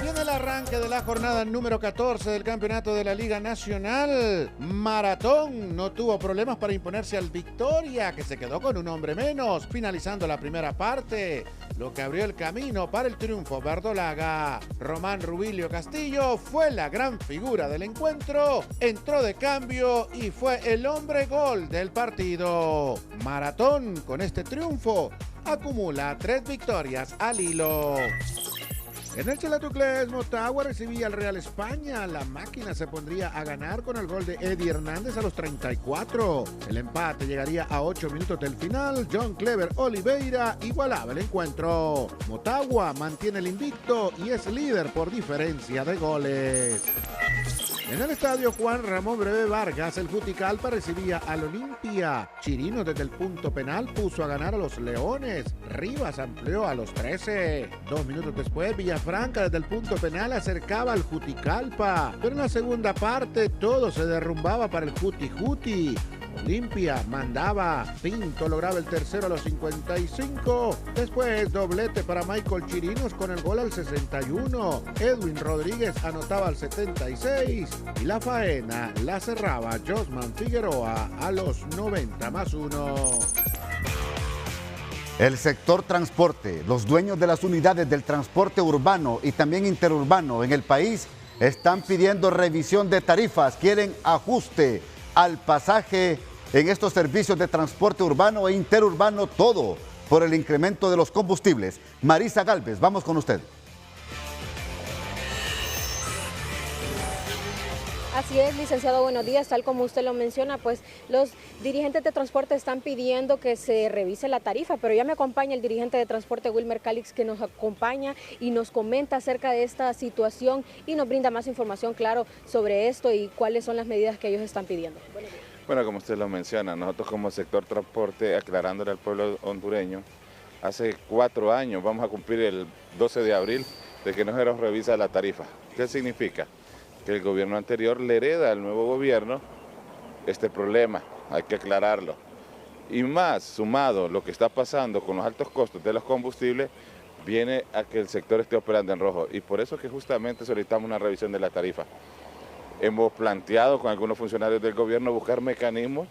Y en el arranque de la jornada número 14 del campeonato de la Liga Nacional, Maratón no tuvo problemas para imponerse al Victoria, que se quedó con un hombre menos, finalizando la primera parte, lo que abrió el camino para el triunfo verdolaga. Román Rubilio Castillo fue la gran figura del encuentro, entró de cambio y fue el hombre gol del partido. Maratón, con este triunfo, acumula 3 victorias al hilo. En el Chelatuclés, Motagua recibía al Real España. La máquina se pondría a ganar con el gol de Eddie Hernández a los 34. El empate llegaría a 8 minutos del final. John Clever Oliveira igualaba el encuentro. Motagua mantiene el invicto y es líder por diferencia de goles. En el estadio Juan Ramón Breve Vargas, el Juticalpa recibía al Olimpia. Chirinos desde el punto penal puso a ganar a los Leones. Rivas amplió a los 13. 2 minutos después, Villafranca desde el punto penal acercaba al Juticalpa. Pero en la segunda parte todo se derrumbaba para el Juti. Olimpia mandaba, Pinto lograba el tercero a los 55, después doblete para Michael Chirinos con el gol al 61, Edwin Rodríguez anotaba al 76 y la faena la cerraba Josman Figueroa a los 90+1. El sector transporte, los dueños de las unidades del transporte urbano y también interurbano en el país están pidiendo revisión de tarifas, quieren ajuste al pasaje en estos servicios de transporte urbano e interurbano, todo por el incremento de los combustibles. Marisa Galvez, vamos con usted. Así es, licenciado, buenos días. Tal como usted lo menciona, pues los dirigentes de transporte están pidiendo que se revise la tarifa, pero ya me acompaña el dirigente de transporte, Wilmer Calix, que nos acompaña y nos comenta acerca de esta situación y nos brinda más información, claro, sobre esto y cuáles son las medidas que ellos están pidiendo. Bueno, como usted lo menciona, nosotros como sector transporte, aclarándole al pueblo hondureño, hace 4 años, vamos a cumplir el 12 de abril, de que no se nos revisa la tarifa. ¿Qué significa? Que el gobierno anterior le hereda al nuevo gobierno este problema, hay que aclararlo. Y más, sumado lo que está pasando con los altos costos de los combustibles, viene a que el sector esté operando en rojo. Y por eso que justamente solicitamos una revisión de la tarifa. Hemos planteado con algunos funcionarios del gobierno buscar mecanismos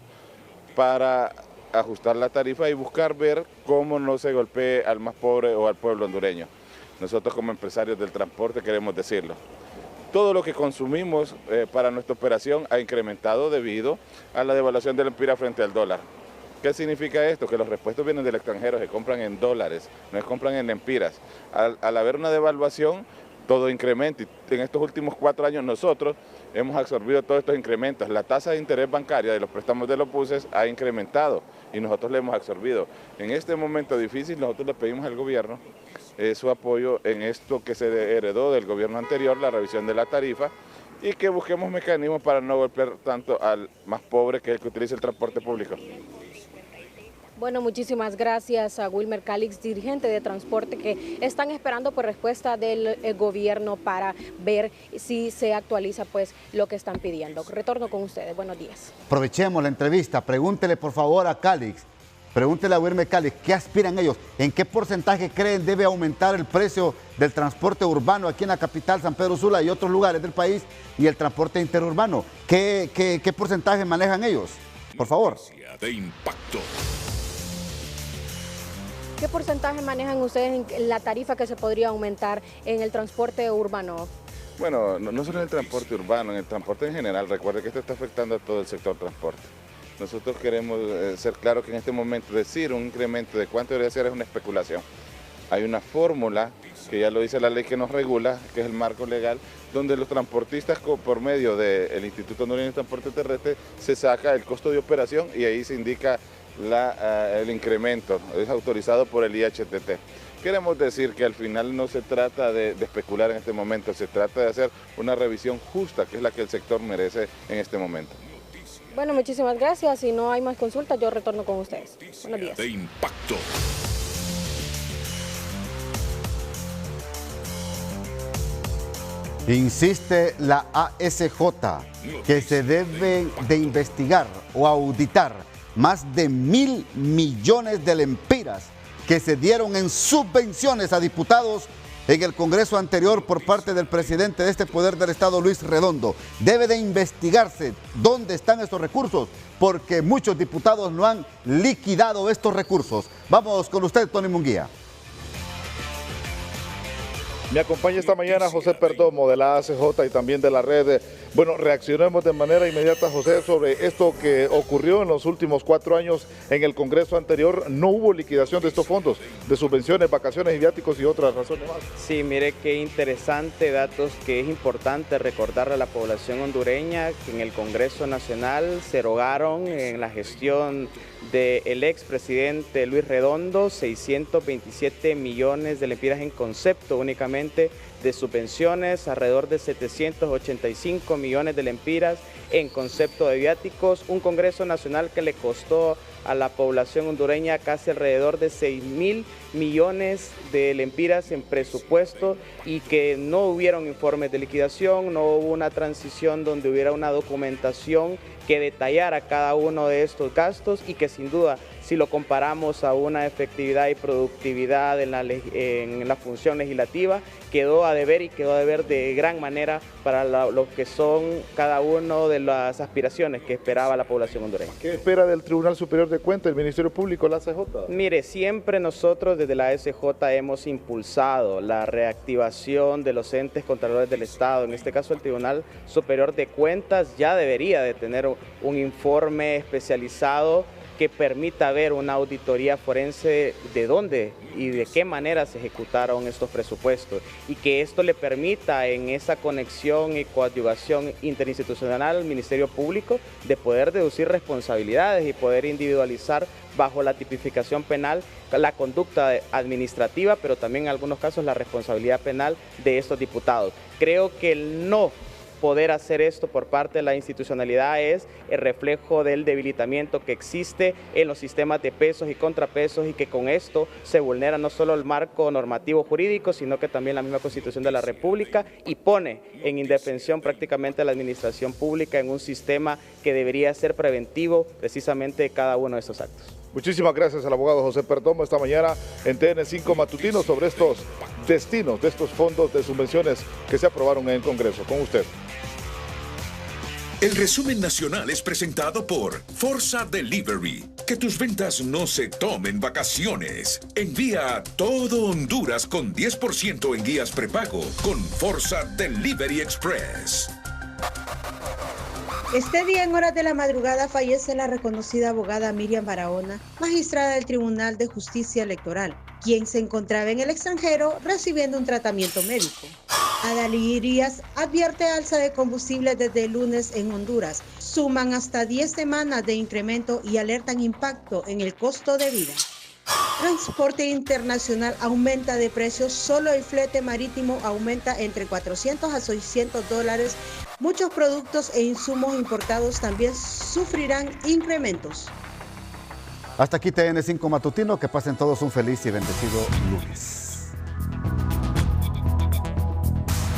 para ajustar la tarifa y buscar ver cómo no se golpee al más pobre o al pueblo hondureño. Nosotros como empresarios del transporte queremos decirlo. Todo lo que consumimos para nuestra operación ha incrementado debido a la devaluación del empira frente al dólar. ¿Qué significa esto? Que los repuestos vienen del extranjero, se compran en dólares, no se compran en lempiras. Al haber una devaluación, todo incrementa. Y en estos últimos 4 años nosotros hemos absorbido todos estos incrementos. La tasa de interés bancaria de los préstamos de los buses ha incrementado y nosotros le hemos absorbido. En este momento difícil nosotros le pedimos al gobierno su apoyo en esto que se heredó del gobierno anterior, la revisión de la tarifa, y que busquemos mecanismos para no golpear tanto al más pobre, que es el que utiliza el transporte público. Bueno, muchísimas gracias a Wilmer Calix, dirigente de transporte, que están esperando por respuesta del gobierno para ver si se actualiza pues lo que están pidiendo. Retorno con ustedes, buenos días. Aprovechemos la entrevista, pregúntele por favor a Calix, pregúntele a Wilmer Calix, ¿qué aspiran ellos? ¿En qué porcentaje creen debe aumentar el precio del transporte urbano aquí en la capital, San Pedro Sula y otros lugares del país, y el transporte interurbano? ¿Qué porcentaje manejan ellos? Por favor. De impacto. ¿Qué porcentaje manejan ustedes en la tarifa que se podría aumentar en el transporte urbano? Bueno, no solo en el transporte urbano, en el transporte en general. Recuerde que esto está afectando a todo el sector transporte. Nosotros queremos ser claros que en este momento decir un incremento de cuánto debería ser es una especulación. Hay una fórmula, que ya lo dice la ley que nos regula, que es el marco legal, donde los transportistas por medio del Instituto Hondureño de Transporte Terrestre se saca el costo de operación y ahí se indica el incremento, es autorizado por el IHTT. Queremos decir que al final no se trata de especular en este momento, se trata de hacer una revisión justa, que es la que el sector merece en este momento. Bueno, muchísimas gracias. Si no hay más consultas, yo retorno con ustedes. Buenos días. De impacto. Insiste la ASJ que se deben de investigar o auditar más de 1.000 millones de lempiras que se dieron en subvenciones a diputados en el Congreso anterior por parte del presidente de este poder del Estado, Luis Redondo. Debe de investigarse dónde están estos recursos, porque muchos diputados no han liquidado estos recursos. Vamos con usted, Tony Munguía. Me acompaña esta mañana José Perdomo de la ACJ y también de la red. Bueno, reaccionemos de manera inmediata, José, sobre esto que ocurrió en los últimos 4 años en el Congreso anterior. No hubo liquidación de estos fondos, de subvenciones, vacaciones y viáticos y otras razones más. Sí, mire qué interesante datos que es importante recordarle a la población hondureña que en el Congreso Nacional se erogaron en la gestión del expresidente Luis Redondo 627 millones de lempiras en concepto únicamente de subvenciones, alrededor de 785 millones de lempiras en concepto de viáticos, un Congreso Nacional que le costó a la población hondureña casi alrededor de 6.000 millones de lempiras en presupuesto y que no hubieron informes de liquidación, no hubo una transición donde hubiera una documentación que detallara cada uno de estos gastos y que sin duda, si lo comparamos a una efectividad y productividad en la función legislativa, quedó a deber y quedó a deber de gran manera para lo que son cada una de las aspiraciones que esperaba la población hondureña. ¿Qué espera del Tribunal Superior de Cuentas, el Ministerio Público, la ACJ? Mire, siempre nosotros desde la ACJ hemos impulsado la reactivación de los entes contralores del Estado. En este caso el Tribunal Superior de Cuentas ya debería de tener un informe especializado que permita ver una auditoría forense de dónde y de qué manera se ejecutaron estos presupuestos y que esto le permita en esa conexión y coadyuvación interinstitucional al Ministerio Público de poder deducir responsabilidades y poder individualizar bajo la tipificación penal la conducta administrativa, pero también en algunos casos la responsabilidad penal de estos diputados. Creo que el no poder hacer esto por parte de la institucionalidad es el reflejo del debilitamiento que existe en los sistemas de pesos y contrapesos, y que con esto se vulnera no solo el marco normativo jurídico, sino que también la misma Constitución de la República, y pone en indefensión prácticamente la administración pública en un sistema que debería ser preventivo precisamente de cada uno de estos actos. Muchísimas gracias al abogado José Perdomo esta mañana en TN5 Matutino sobre estos destinos de estos fondos de subvenciones que se aprobaron en el Congreso. Con usted. El resumen nacional es presentado por Forza Delivery. Que tus ventas no se tomen vacaciones. Envía a todo Honduras con 10% en guías prepago con Forza Delivery Express. Este día, en horas de la madrugada, fallece la reconocida abogada Miriam Barahona, magistrada del Tribunal de Justicia Electoral, quien se encontraba en el extranjero recibiendo un tratamiento médico. Adalí Irías advierte alza de combustible desde el lunes en Honduras. Suman hasta 10 semanas de incremento y alertan impacto en el costo de vida. Transporte internacional aumenta de precios, solo el flete marítimo aumenta entre $400 a $600. Muchos productos e insumos importados también sufrirán incrementos. Hasta aquí TN5 Matutino, que pasen todos un feliz y bendecido lunes.